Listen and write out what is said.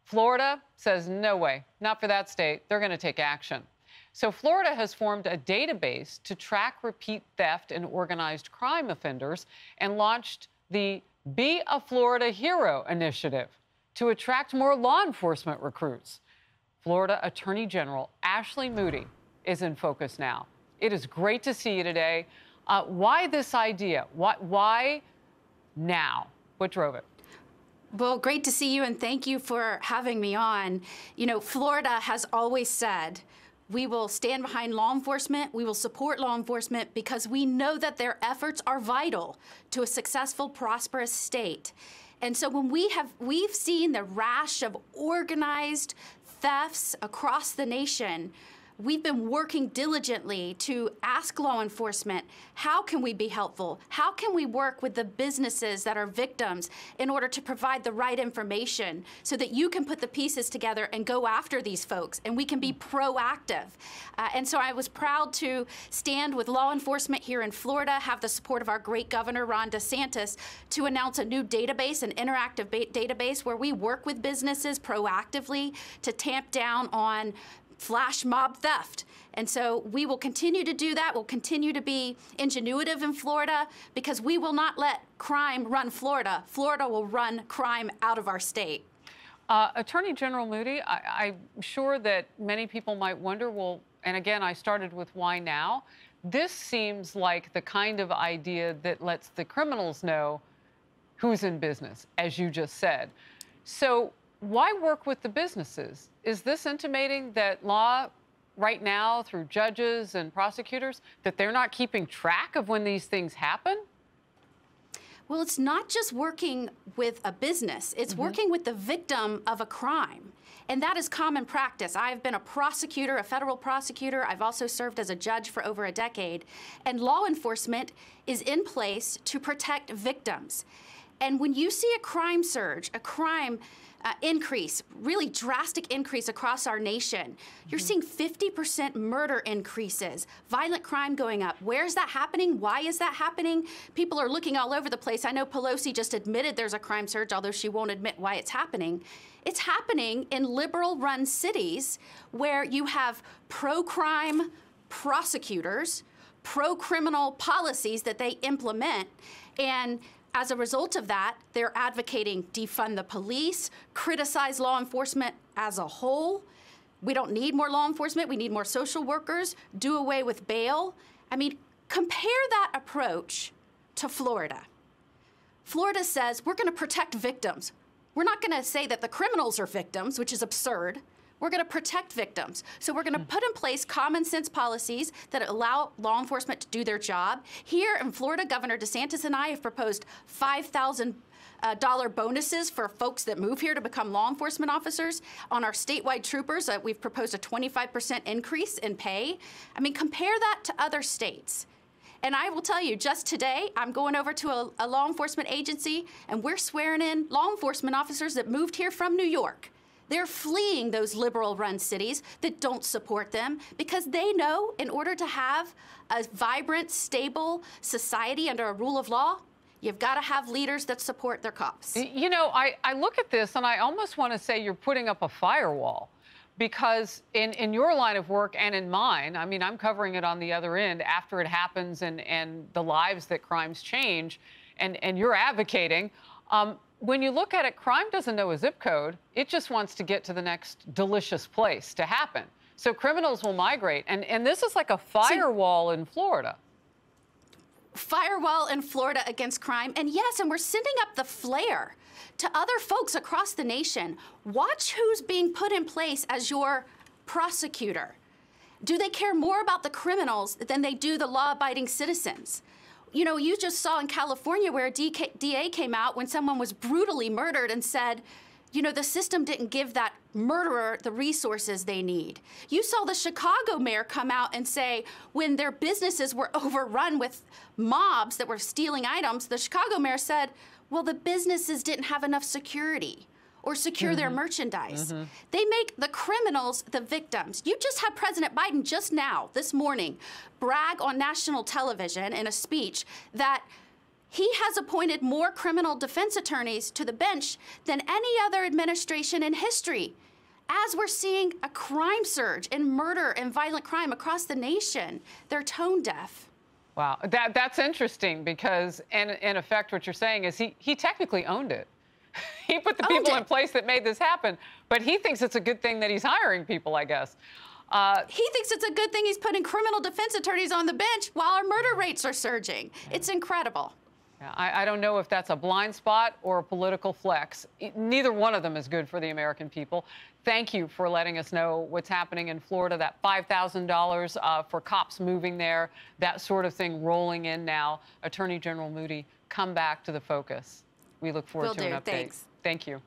Florida says, no way, not for that state. They're going to take action. So Florida has formed a database to track repeat theft and organized crime offenders and launched the Be a Florida Hero initiative to attract more law enforcement recruits. Florida Attorney General Ashley Moody is in focus now. It is great to see you today. Why this idea? Why now? What drove it? Well, great to see you, and thank you for having me on. You know, Florida has always said, we will stand behind law enforcement, we will support law enforcement because we know that their efforts are vital to a successful, prosperous state. And so when we've seen the rash of organized thefts across the nation, we've been working diligently to ask law enforcement, how can we be helpful? How can we work with the businesses that are victims in order to provide the right information so that you can put the pieces together and go after these folks and we can be proactive? And so I was proud to stand with law enforcement here in Florida, have the support of our great governor, Ron DeSantis, to announce a new database, an interactive database where we work with businesses proactively to tamp down on flash mob theft. And so we will continue to do that. We'll continue to be ingenuitive in Florida because we will not let crime run Florida. Florida will run crime out of our state. Attorney General Moody, I'm sure that many people might wonder, well, and again, I started with why now? This seems like the kind of idea that lets the criminals know who's in business, as you just said. So why work with the businesses? Is this intimating that law right now, through judges and prosecutors, that they're not keeping track of when these things happen? Well, it's not just working with a business. It's working with the victim of a crime. And that is common practice. I've been a prosecutor, a federal prosecutor. I've also served as a judge for over a decade. And law enforcement is in place to protect victims. And when you see a crime surge, a crime increase, really drastic increase across our nation, you're seeing 50% murder increases, violent crime going up. Where is that happening? Why is that happening? People are looking all over the place. I know Pelosi just admitted there's a crime surge, although she won't admit why it's happening. It's happening in liberal-run cities where you have pro-crime prosecutors, pro-criminal policies that they implement, and as a result of that, they're advocating defund the police, criticize law enforcement as a whole. We don't need more law enforcement. We need more social workers, do away with bail. I mean, compare that approach to Florida. Florida says, we're going to protect victims. We're not going to say that the criminals are victims, which is absurd. We're going to protect victims. So we're going to put in place common sense policies that allow law enforcement to do their job. Here in Florida, Governor DeSantis and I have proposed $5,000 bonuses for folks that move here to become law enforcement officers. On our statewide troopers, we've proposed a 25% increase in pay. I mean, compare that to other states. And I will tell you, just today, I'm going over to a law enforcement agency, and we're swearing in law enforcement officers that moved here from New York. They're fleeing those liberal-run cities that don't support them because they know in order to have a vibrant, stable society under a rule of law, you've got to have leaders that support their cops. You know, I look at this and I almost want to say you're putting up a firewall because in your line of work and in mine, I mean, I'm covering it on the other end after it happens and the lives that crimes change, and you're advocating. When you look at it, crime doesn't know a zip code. It just wants to get to the next delicious place to happen. So criminals will migrate. And this is like a firewall in Florida. Firewall in Florida against crime. And yes, and we're sending up the flare to other folks across the nation. Watch who's being put in place as your prosecutor. Do they care more about the criminals than they do the law-abiding citizens? You know, you just saw in California where a DA came out when someone was brutally murdered and said, you know, the system didn't give that murderer the resources they need. You saw the Chicago mayor come out and say when their businesses were overrun with mobs that were stealing items, the Chicago mayor said, well, the businesses didn't have enough security or secure their merchandise. They make the criminals the victims. You just had President Biden just now, this morning, brag on national television in a speech that He has appointed more criminal defense attorneys to the bench than any other administration in history. As we're seeing a crime surge in murder and violent crime across the nation, they're tone deaf. Wow, that's interesting because, in effect, what you're saying is he technically owned it. He put the people in place that made this happen, but he thinks it's a good thing that he's hiring people, I guess. He thinks it's a good thing he's putting criminal defense attorneys on the bench while our murder rates are surging. It's incredible. Yeah, I don't know if that's a blind spot or a political flex. Neither one of them is good for the American people. Thank you for letting us know what's happening in Florida, that $5,000 for cops moving there, that sort of thing rolling in now. Attorney General Moody, come back to the focus. We look forward to an update. Thanks. Thank you.